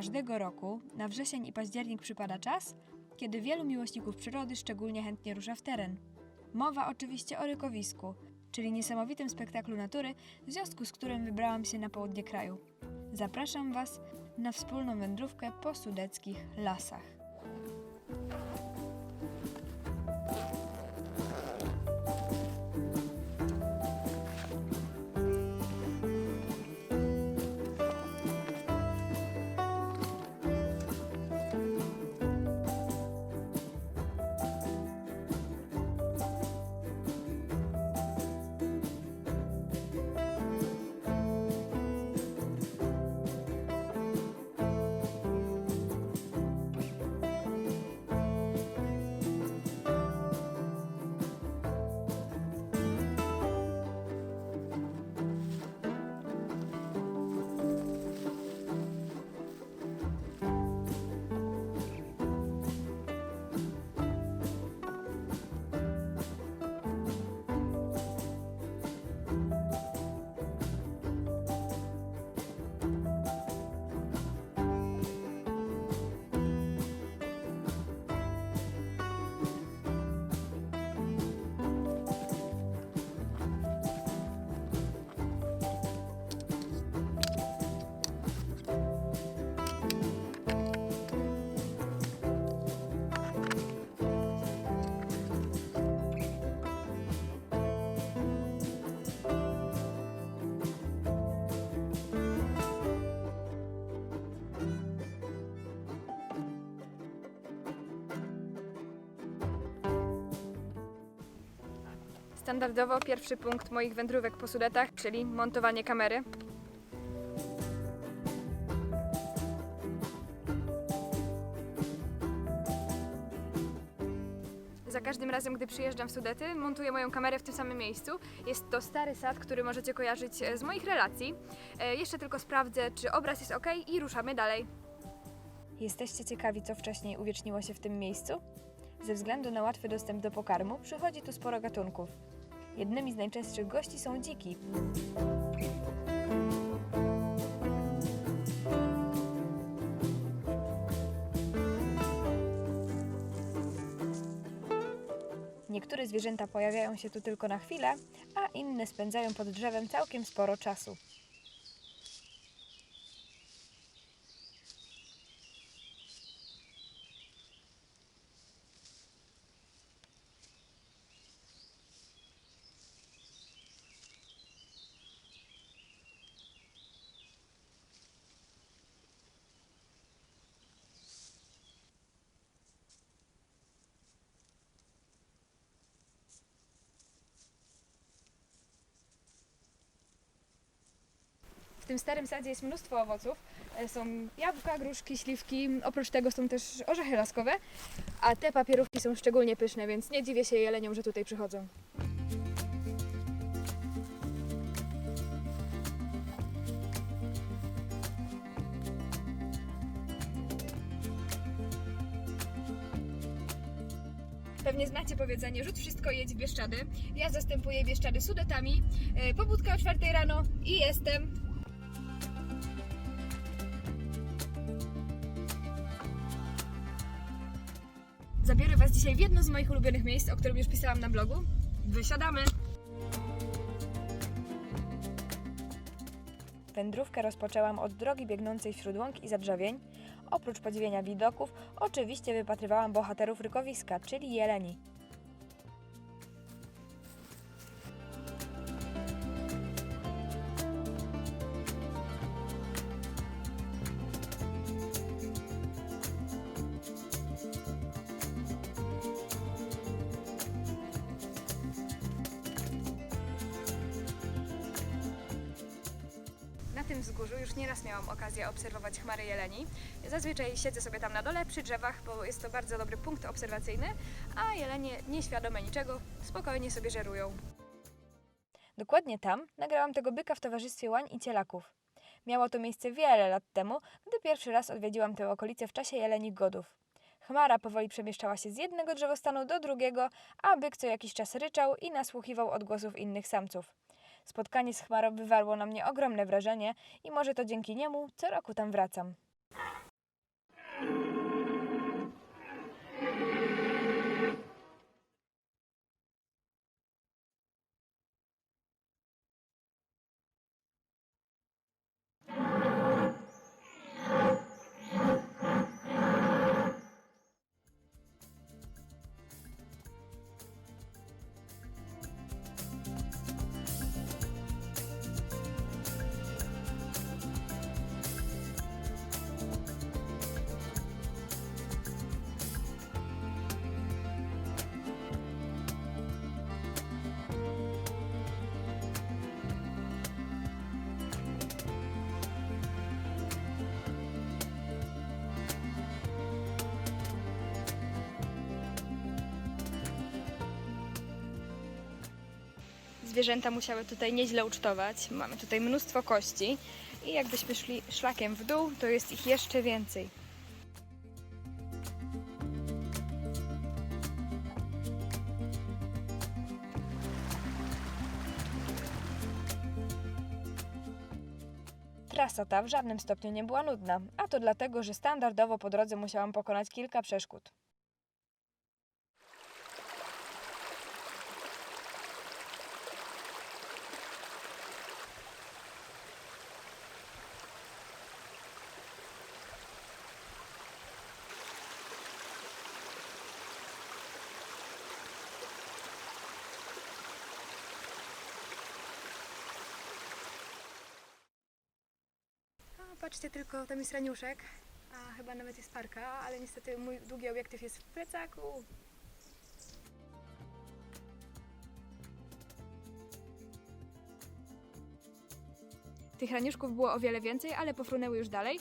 Każdego roku na wrzesień i październik przypada czas, kiedy wielu miłośników przyrody szczególnie chętnie rusza w teren. Mowa oczywiście o rykowisku, czyli niesamowitym spektaklu natury, w związku z którym wybrałam się na południe kraju. Zapraszam Was na wspólną wędrówkę po sudeckich lasach. Standardowo pierwszy punkt moich wędrówek po Sudetach, czyli montowanie kamery. Za każdym razem, gdy przyjeżdżam w Sudety, montuję moją kamerę w tym samym miejscu. Jest to stary sad, który możecie kojarzyć z moich relacji. Jeszcze tylko sprawdzę, czy obraz jest ok i ruszamy dalej. Jesteście ciekawi, co wcześniej uwieczniło się w tym miejscu? Ze względu na łatwy dostęp do pokarmu przychodzi tu sporo gatunków. Jednymi z najczęstszych gości są dziki. Niektóre zwierzęta pojawiają się tu tylko na chwilę, a inne spędzają pod drzewem całkiem sporo czasu. W tym starym sadzie jest mnóstwo owoców. Są jabłka, gruszki, śliwki, oprócz tego są też orzechy laskowe, a te papierówki są szczególnie pyszne, więc nie dziwię się jeleniom, że tutaj przychodzą. Pewnie znacie powiedzenie, rzuć wszystko i jedź w Bieszczady. Ja zastępuję Bieszczady Sudetami. Pobudka o 4 rano i jestem. Zabiorę Was dzisiaj w jedno z moich ulubionych miejsc, o którym już pisałam na blogu. Wysiadamy! Wędrówkę rozpoczęłam od drogi biegnącej wśród łąk i zadrzewień. Oprócz podziwiania widoków, oczywiście wypatrywałam bohaterów rykowiska, czyli jeleni. Na tym wzgórzu już nieraz miałam okazję obserwować chmary jeleni. Zazwyczaj siedzę sobie tam na dole przy drzewach, bo jest to bardzo dobry punkt obserwacyjny, a jelenie nieświadome niczego spokojnie sobie żerują. Dokładnie tam nagrałam tego byka w towarzystwie łań i cielaków. Miało to miejsce wiele lat temu, gdy pierwszy raz odwiedziłam tę okolicę w czasie jelenich godów. Chmara powoli przemieszczała się z jednego drzewostanu do drugiego, a byk co jakiś czas ryczał i nasłuchiwał odgłosów innych samców. Spotkanie z chmarą wywarło na mnie ogromne wrażenie i może to dzięki niemu co roku tam wracam. zwierzęta musiały tutaj nieźle ucztować. Mamy tutaj mnóstwo kości i jakbyśmy szli szlakiem w dół, to jest ich jeszcze więcej. Trasa ta w żadnym stopniu nie była nudna, a to dlatego, że standardowo po drodze musiałam pokonać kilka przeszkód. Patrzcie tylko, tam jest raniuszek, a chyba nawet jest parka, ale niestety mój długi obiektyw jest w plecaku. Tych raniuszków było o wiele więcej, ale pofrunęły już dalej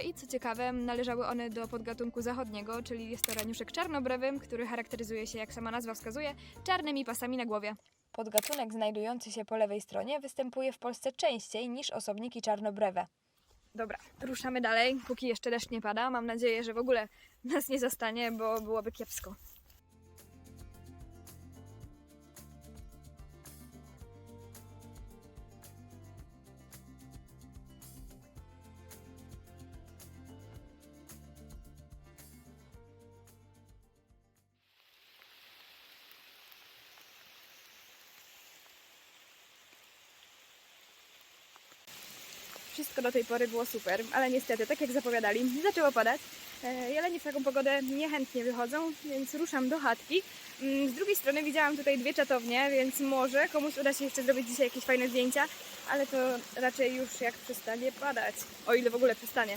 i co ciekawe, należały one do podgatunku zachodniego, czyli jest to raniuszek czarnobrewy, który charakteryzuje się, jak sama nazwa wskazuje, czarnymi pasami na głowie. Podgatunek znajdujący się po lewej stronie występuje w Polsce częściej niż osobniki czarnobrewe. Dobra, ruszamy dalej, póki jeszcze deszcz nie pada. Mam nadzieję, że w ogóle nas nie zastanie, bo byłoby kiepsko. Wszystko do tej pory było super, ale niestety, tak jak zapowiadali, zaczęło padać. Jelenie w taką pogodę niechętnie wychodzą, więc ruszam do chatki. Z drugiej strony widziałam tutaj 2 czatownie, więc może komuś uda się jeszcze zrobić dzisiaj jakieś fajne zdjęcia, ale to raczej już jak przestanie padać, o ile w ogóle przestanie.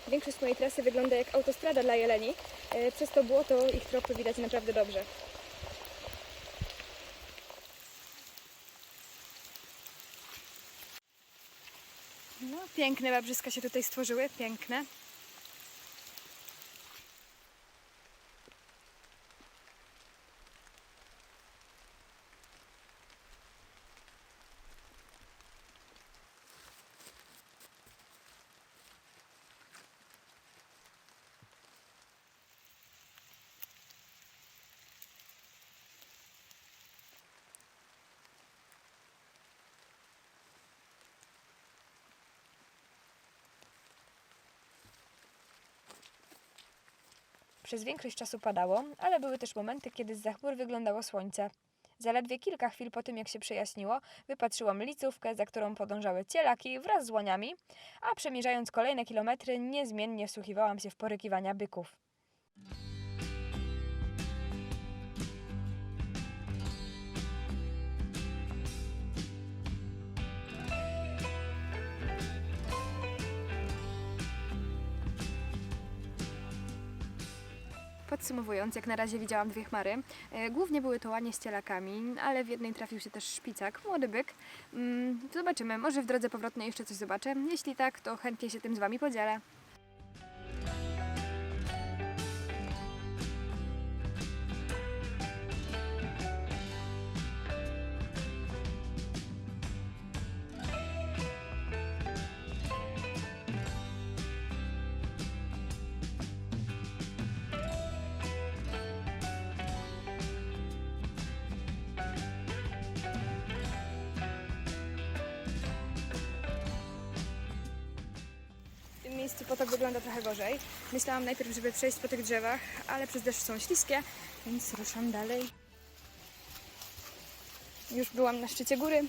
Większość mojej trasy wygląda jak autostrada dla jeleni, przez to błoto ich tropy widać naprawdę dobrze. No, piękne babrzyska się tutaj stworzyły, piękne. Przez większość czasu padało, ale były też momenty, kiedy zza chmur wyglądało słońce. Zaledwie kilka chwil po tym, jak się przejaśniło, wypatrzyłam licówkę, za którą podążały cielaki wraz z łaniami, a przemierzając kolejne kilometry, niezmiennie wsłuchiwałam się w porykiwania byków. Podsumowując, jak na razie widziałam 2 chmary. Głównie były to łanie z cielakami, ale w jednej trafił się też szpicak, młody byk. Zobaczymy, może w drodze powrotnej jeszcze coś zobaczę. Jeśli tak, to chętnie się tym z Wami podzielę. W tym miejscu potok wygląda trochę gorzej. Myślałam najpierw, żeby przejść po tych drzewach, ale przez deszcz są śliskie, więc ruszam dalej. Już byłam na szczycie góry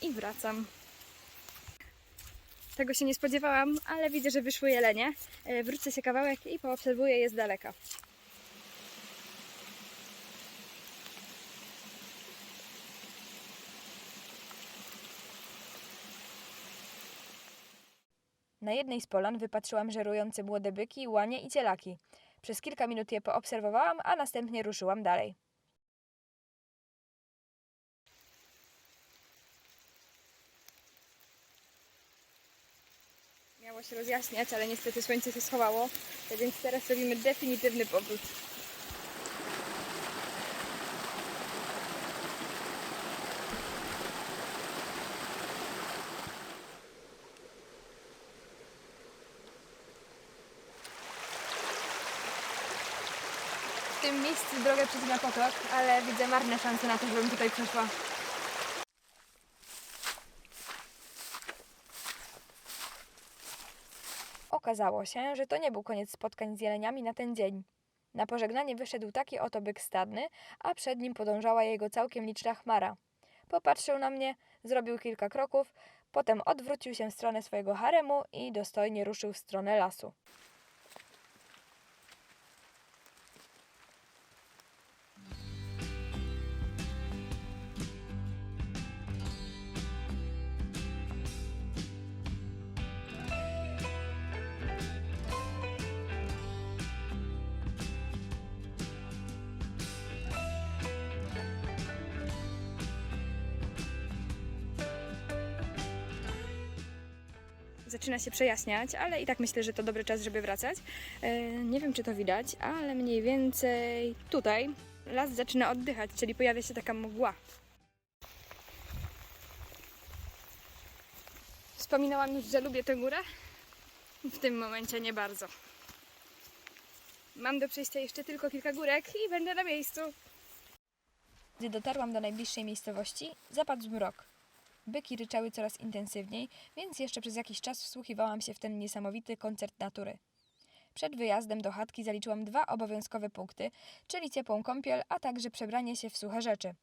i wracam. Tego się nie spodziewałam, ale widzę, że wyszły jelenie. Wrócę się kawałek i poobserwuję je z daleka. Na jednej z polan wypatrzyłam żerujące młode byki, łanie i cielaki. Przez kilka minut je poobserwowałam, a następnie ruszyłam dalej. Miało Zaczęło się rozjaśniać, ale niestety słońce się schowało, więc teraz robimy definitywny powrót. W tym miejscu drogę przecinam potok, ale widzę marne szanse na to, żebym tutaj przeszła. Okazało się, że to nie był koniec spotkań z jeleniami na ten dzień. Na pożegnanie wyszedł taki oto byk stadny, a przed nim podążała jego całkiem liczna chmara. Popatrzył na mnie, zrobił kilka kroków, potem odwrócił się w stronę swojego haremu i dostojnie ruszył w stronę lasu. Zaczyna się przejaśniać, ale i tak myślę, że to dobry czas, żeby wracać. Nie wiem, czy to widać, ale mniej więcej tutaj las zaczyna oddychać, czyli pojawia się taka mgła. Wspominałam już, że lubię tę górę. W tym momencie nie bardzo. Mam do przejścia jeszcze tylko kilka górek i będę na miejscu. Gdy dotarłam do najbliższej miejscowości, zapadł zmrok. Byki ryczały coraz intensywniej, więc jeszcze przez jakiś czas wsłuchiwałam się w ten niesamowity koncert natury. Przed wyjazdem do chatki zaliczyłam 2 obowiązkowe punkty, czyli ciepłą kąpiel, a także przebranie się w suche rzeczy.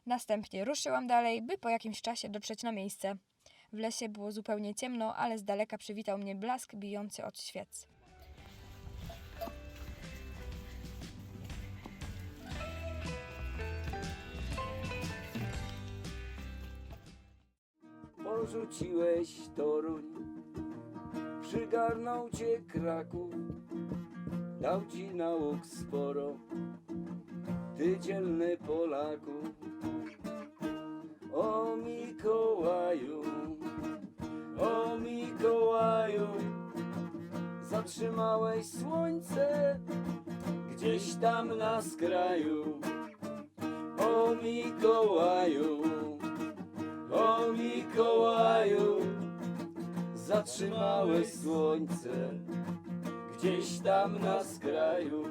Następnie ruszyłam dalej, by po jakimś czasie dotrzeć na miejsce. W lesie było zupełnie ciemno, ale z daleka przywitał mnie blask bijący od świec. Porzuciłeś Toruń, przygarnął cię Kraków, dał ci nauk sporo, ty dzielny Polaku. O Mikołaju, o Mikołaju, zatrzymałeś słońce gdzieś tam na skraju. O Mikołaju, o Mikołaju, zatrzymałeś słońce gdzieś tam na skraju.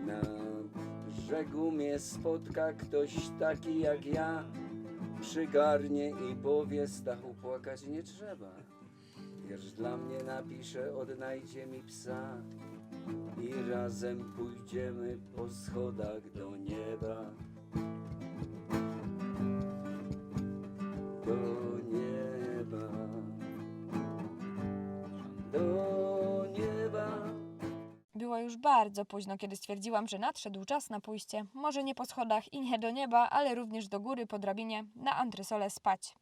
Na brzegu mnie spotka ktoś taki jak ja, przygarnie i powie: Stachu, płakać nie trzeba. Wiersz dla mnie napisze, odnajdzie mi psa i razem pójdziemy po schodach do nieba. Do nieba, do nieba. Było już bardzo późno, kiedy stwierdziłam, że nadszedł czas na pójście, może nie po schodach i nie do nieba, ale również do góry po drabinie, na antresolę spać.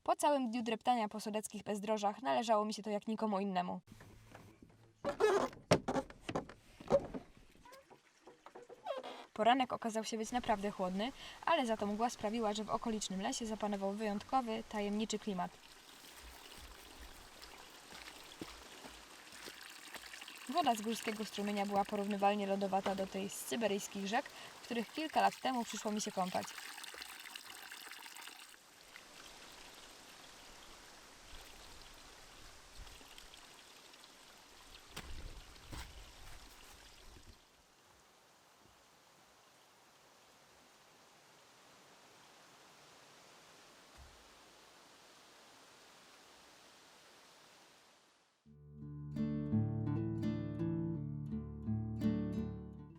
Po całym dniu dreptania po sodeckich bezdrożach należało mi się to jak nikomu innemu. Poranek okazał się być naprawdę chłodny, ale za to mgła sprawiła, że w okolicznym lesie zapanował wyjątkowy, tajemniczy klimat. Woda z górskiego strumienia była porównywalnie lodowata do tej z syberyjskich rzek, w których kilka lat temu przyszło mi się kąpać.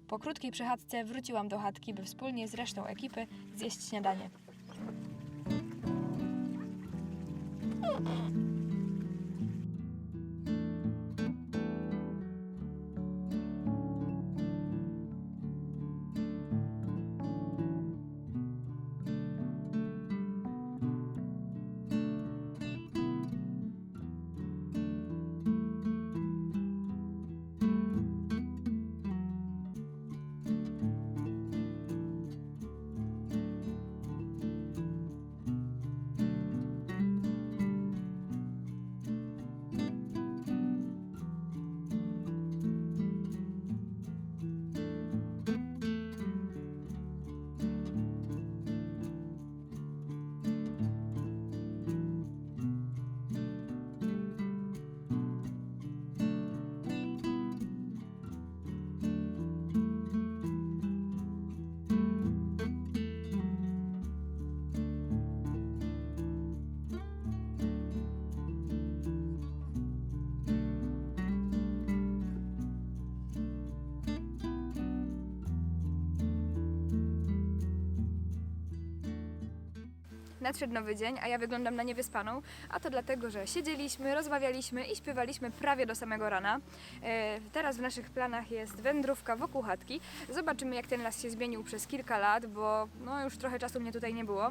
Po krótkiej przechadzce wróciłam do chatki, by wspólnie z resztą ekipy zjeść śniadanie. nadszedł nowy dzień, a ja wyglądam na niewyspaną, a to dlatego, że siedzieliśmy, rozmawialiśmy i śpiewaliśmy prawie do samego rana. Teraz w naszych planach jest wędrówka wokół chatki. Zobaczymy, jak ten las się zmienił przez kilka lat, bo no, już trochę czasu mnie tutaj nie było.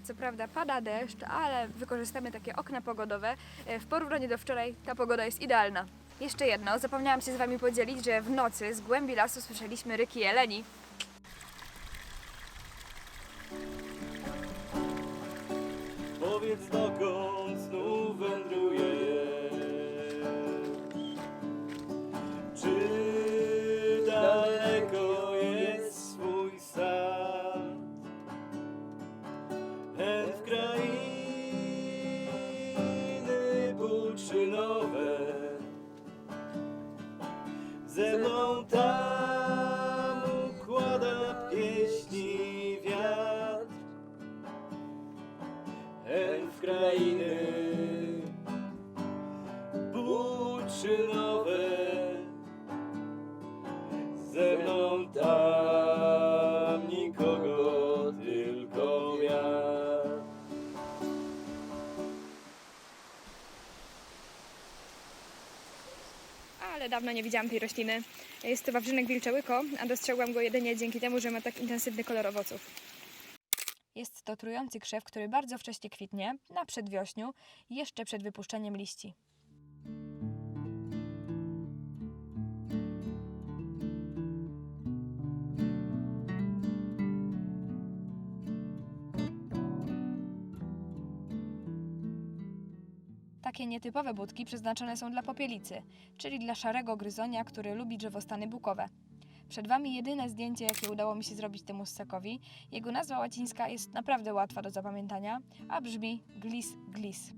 Co prawda pada deszcz, ale wykorzystamy takie okna pogodowe. W porównaniu do wczoraj ta pogoda jest idealna. Jeszcze jedno, zapomniałam się z Wami podzielić, że w nocy z głębi lasu słyszeliśmy ryki jeleni. Powiedz, dokąd znów wędrujesz? Czy daleko jest swój sad? Hen w krainy buczynowe, ze mną tam układa pieśni wiatr. Hen w krainy buczynowe, ze mną tam nikogo, tylko wiatr. Ale dawno nie widziałam tej rośliny. Jest to wawrzynek wilczełyko, a dostrzegłam go jedynie dzięki temu, że ma tak intensywny kolor owoców. Jest to trujący krzew, który bardzo wcześnie kwitnie, na przedwiośniu, jeszcze przed wypuszczeniem liści. Takie nietypowe budki przeznaczone są dla popielicy, czyli dla szarego gryzonia, który lubi drzewostany bukowe. Przed Wami jedyne zdjęcie, jakie udało mi się zrobić temu ssakowi. Jego nazwa łacińska jest naprawdę łatwa do zapamiętania, a brzmi Glis glis.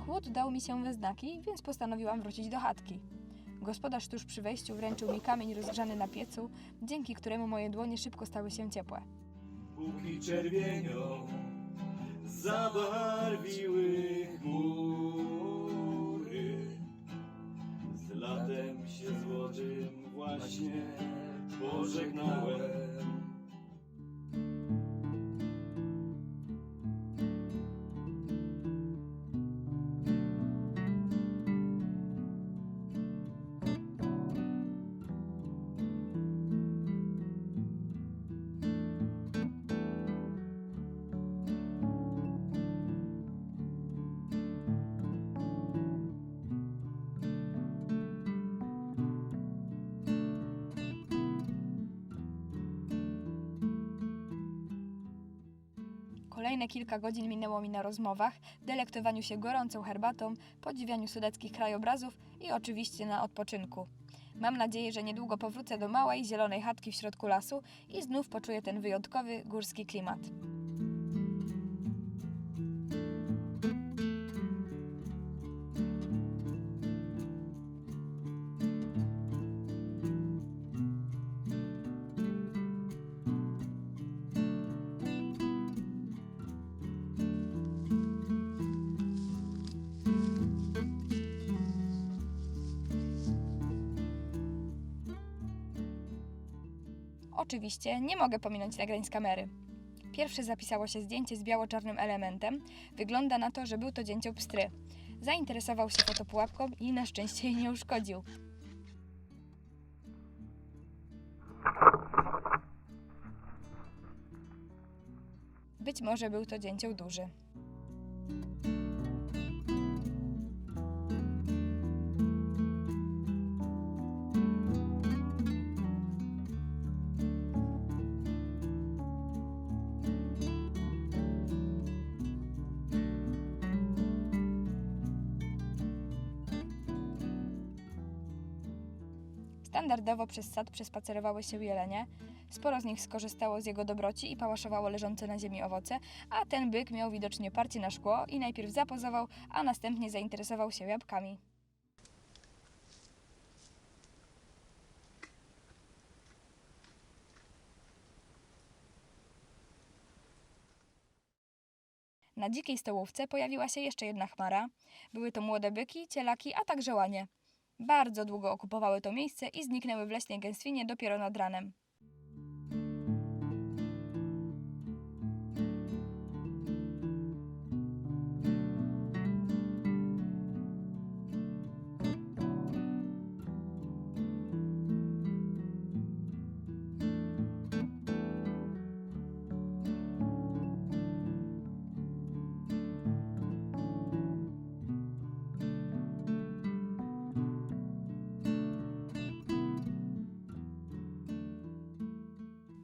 Chłód dał mi się we znaki, więc postanowiłam wrócić do chatki. Gospodarz tuż przy wejściu wręczył mi kamień rozgrzany na piecu, dzięki któremu moje dłonie szybko stały się ciepłe. Póki czerwienią zabarwiły chmury, z latem się złotym właśnie pożegnałem. Kolejne kilka godzin minęło mi na rozmowach, delektowaniu się gorącą herbatą, podziwianiu sudeckich krajobrazów i oczywiście na odpoczynku. Mam nadzieję, że niedługo powrócę do małej, zielonej chatki w środku lasu i znów poczuję ten wyjątkowy, górski klimat. Oczywiście nie mogę pominąć nagrań z kamery. Pierwsze zapisało się zdjęcie z biało-czarnym elementem. Wygląda na to, że był to dzięcioł pstry. Zainteresował się fotopułapką i na szczęście jej nie uszkodził. Być może był to dzięcioł duży. Standardowo przez sad przespacerowały się jelenie. Sporo z nich skorzystało z jego dobroci i pałaszowało leżące na ziemi owoce, a ten byk miał widocznie parcie na szkło i najpierw zapozował, a następnie zainteresował się jabłkami. Na dzikiej stołówce pojawiła się jeszcze jedna chmara. Były to młode byki, cielaki, a także łanie. Bardzo długo okupowały to miejsce i zniknęły w leśnej gęstwinie dopiero nad ranem.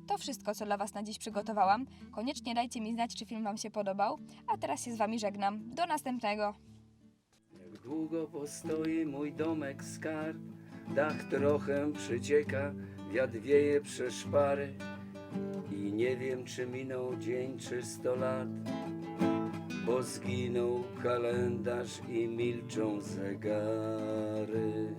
To wszystko, co dla Was na dziś przygotowałam. Koniecznie dajcie mi znać, czy film Wam się podobał. A teraz się z Wami żegnam. Do następnego! Jak długo postoi mój domek skarb, dach trochę przycieka, wiatr wieje przez szpary i nie wiem, czy minął dzień czy 100 lat, bo zginął kalendarz i milczą zegary.